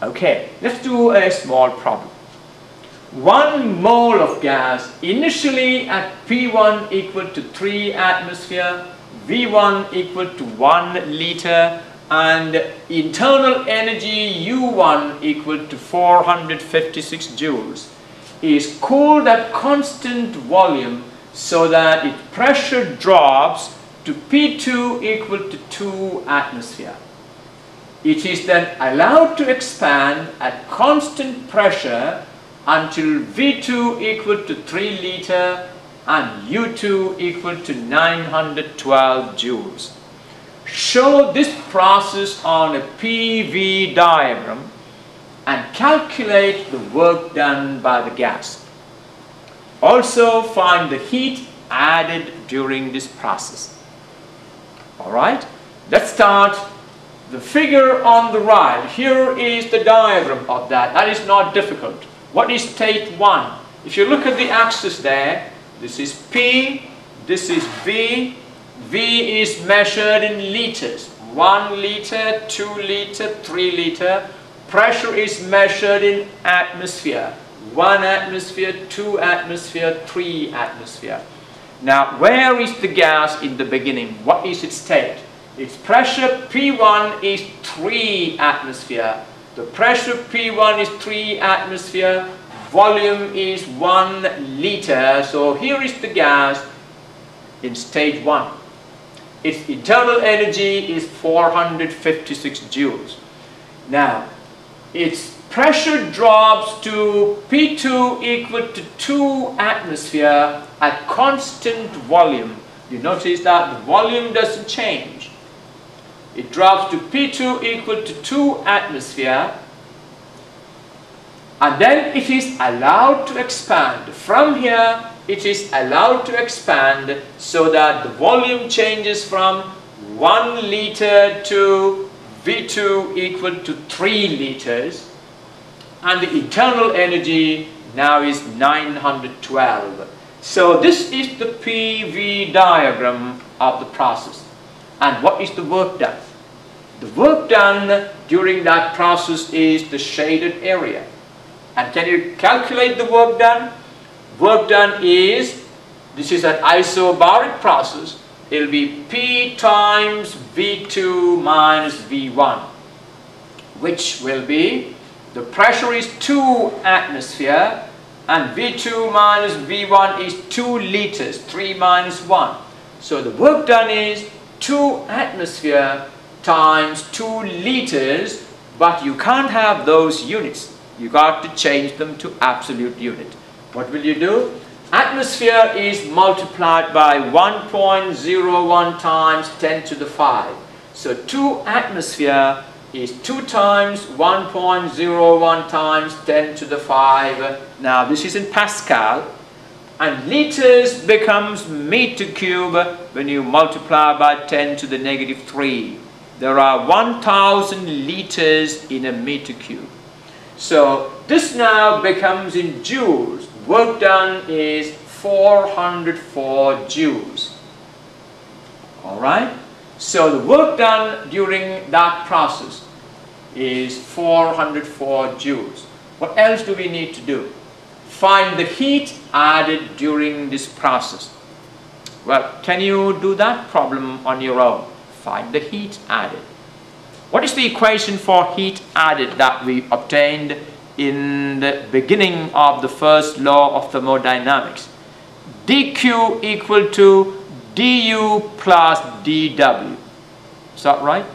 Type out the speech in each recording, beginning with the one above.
Okay, let's do a small problem. 1 mole of gas initially at P1 equal to 3 atmosphere, V1 equal to 1 liter, and internal energy U1 equal to 456 joules is cooled at constant volume so that its pressure drops to P2 equal to 2 atmosphere. It is then allowed to expand at constant pressure until V2 equal to 3 liter and U2 equal to 912 joules. Show this process on a PV diagram and calculate the work done by the gas. Also find the heat added during this process. Alright, let's start. The figure on the right, here is the diagram of that. That is not difficult. What is state 1? If you look at the axis there, this is P, this is V. V is measured in liters. 1 liter, 2 liter, 3 liter. Pressure is measured in atmosphere. 1 atmosphere, 2 atmosphere, 3 atmosphere. Now, where is the gas in the beginning? What is its state? Its pressure P1 is 3 atmosphere. The pressure P1 is 3 atmosphere. Volume is 1 liter. So here is the gas in stage 1. Its internal energy is 456 joules. Now, its pressure drops to P2 equal to 2 atmosphere at constant volume. You notice that the volume doesn't change. It drops to P2 equal to 2 atmosphere, and then it is allowed to expand. From here, it is allowed to expand so that the volume changes from 1 liter to V2 equal to 3 liters, and the internal energy now is 912. So this is the PV diagram of the process. And what is the work done? The work done during that process is the shaded area. And can you calculate the work done? Work done is, this is an isobaric process, it will be P times V2 minus V1, which will be, the pressure is 2 atmosphere and V2 minus V1 is 2 liters, 3 minus 1. So the work done is 2 atmosphere times 2 liters, but you can't have those units. You got to change them to absolute unit. What will you do? Atmosphere is multiplied by 1.01 times 10 to the 5. So 2 atmosphere is 2 times 1.01 times 10 to the 5. Now this is in Pascal. And liters becomes meter cube when you multiply by 10 to the negative 3. There are 1000 liters in a meter cube. So this now becomes in joules. Work done is 404 joules. Alright? So the work done during that process is 404 joules. What else do we need to do? Find the heat added during this process. Well, can you do that problem on your own? Find the heat added. What is the equation for heat added that we obtained in the beginning of the first law of thermodynamics? dQ equal to du plus dW. Is that right?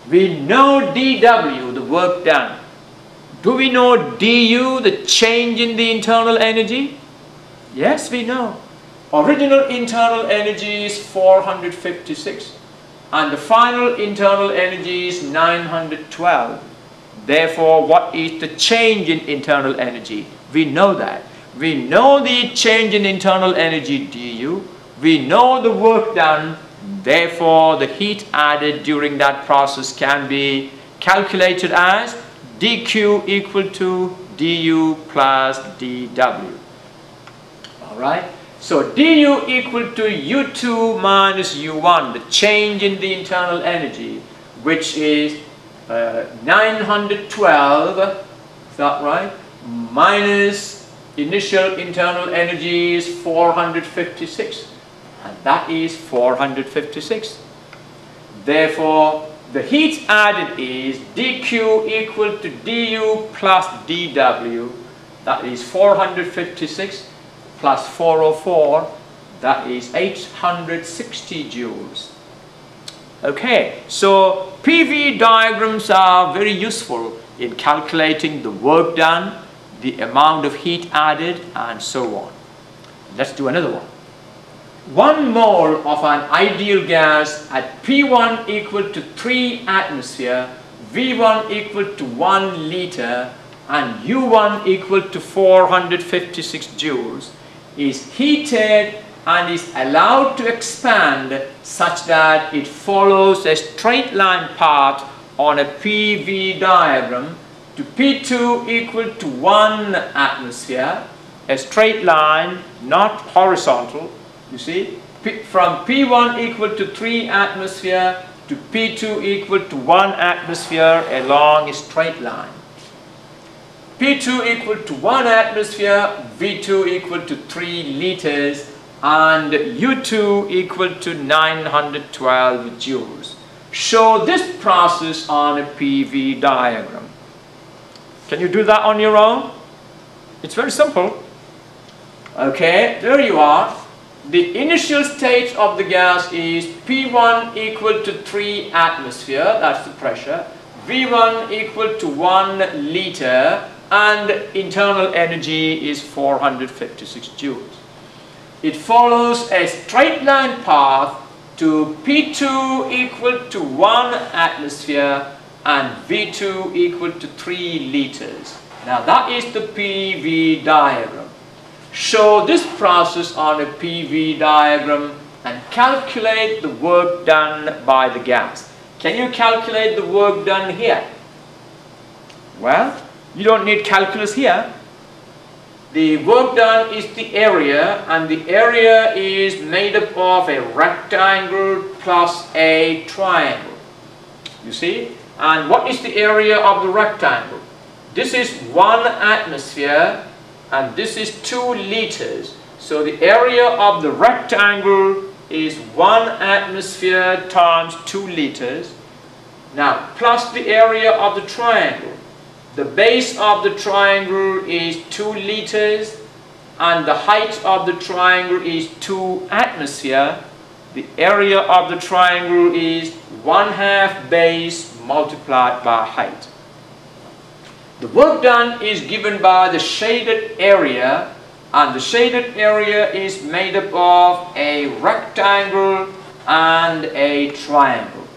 We know dW, the work done. Do we know du, the change in the internal energy? Yes, we know. Original internal energy is 456 and the final internal energy is 912. Therefore, what is the change in internal energy? We know that. We know the change in internal energy du. We know the work done. Therefore, the heat added during that process can be calculated as dQ equal to du plus dW. Alright? So du equal to U2 minus U1, the change in the internal energy, which is 912, is that right, minus initial internal energy is 456, and that is 456. Therefore, the heat added is dQ equal to du plus dW, that is 456 plus 404, that is 860 joules. Okay, so PV diagrams are very useful in calculating the work done, the amount of heat added, and so on. Let's do another one. 1 mole of an ideal gas at P1 equal to 3 atmosphere, V1 equal to 1 liter, and U1 equal to 456 joules is heated and is allowed to expand such that it follows a straight line path on a PV diagram to P2 equal to 1 atmosphere, a straight line, not horizontal, you see, from P1 equal to 3 atmosphere to P2 equal to 1 atmosphere along a straight line. P2 equal to 1 atmosphere, V2 equal to 3 liters, and U2 equal to 912 joules. Show this process on a PV diagram. Can you do that on your own? It's very simple. Okay, there you are. The initial state of the gas is P1 equal to 3 atmosphere, that's the pressure, V1 equal to 1 liter, and internal energy is 456 joules. It follows a straight line path to P2 equal to 1 atmosphere and V2 equal to 3 liters. Now that is the PV diagram. Show this process on a PV diagram and calculate the work done by the gas. Can you calculate the work done here? Well, you don't need calculus here. The work done is the area, and the area is made up of a rectangle plus a triangle. You see? And what is the area of the rectangle? This is 1 atmosphere and this is 2 liters. So the area of the rectangle is 1 atmosphere times 2 liters. Now, plus the area of the triangle. The base of the triangle is 2 liters and the height of the triangle is 2 atmosphere. The area of the triangle is 1/2 base multiplied by height. The work done is given by the shaded area, and the shaded area is made up of a rectangle and a triangle.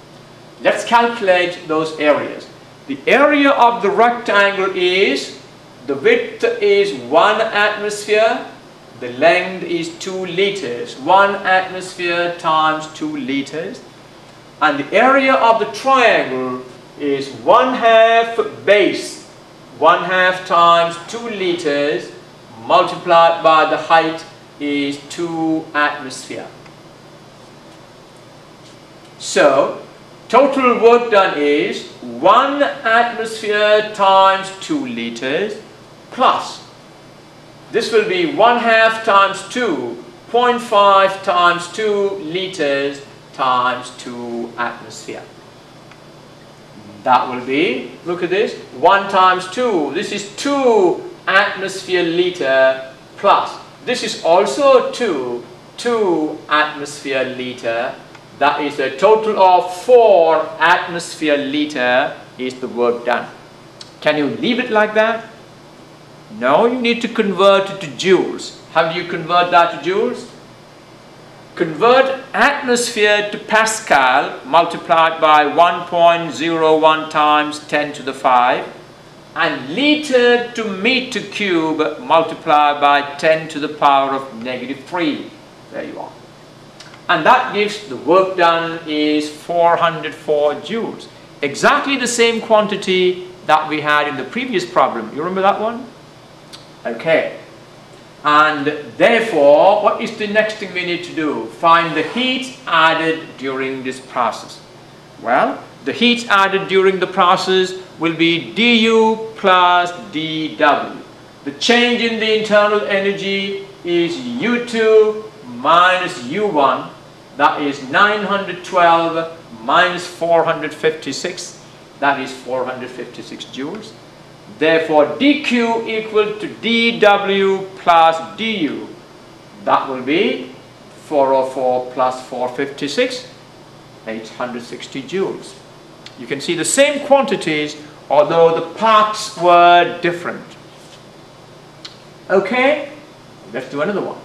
Let's calculate those areas. The area of the rectangle is, the width is 1 atmosphere, the length is 2 liters, 1 atmosphere times 2 liters, and the area of the triangle is 1/2 base, 1/2 times 2 liters multiplied by the height is 2 atmosphere. So, total work done is 1 atmosphere times 2 liters plus, this will be 1/2 times 2, 0.5 times 2 liters times 2 atmosphere. That will be, look at this, 1 times 2, this is 2 atmosphere liter plus, this is also 2 atmosphere liter. That is a total of 4 atmosphere liter is the work done. Can you leave it like that? No, you need to convert it to joules. How do you convert that to joules? Convert atmosphere to Pascal multiplied by 1.01 times 10 to the 5 and liter to meter cube multiplied by 10 to the power of -3. There you are. And that gives the work done is 404 joules. Exactly the same quantity that we had in the previous problem. You remember that one? Okay. And therefore, what is the next thing we need to do? Find the heat added during this process. Well, The heat added during the process will be du plus dw. The change in the internal energy is U2 minus U1, that is 912 minus 456, that is 456 joules. Therefore, dq equal to dw plus du, that will be 404 plus 456, 860 joules. You can see the same quantities, although the parts were different. Okay, let's do another one.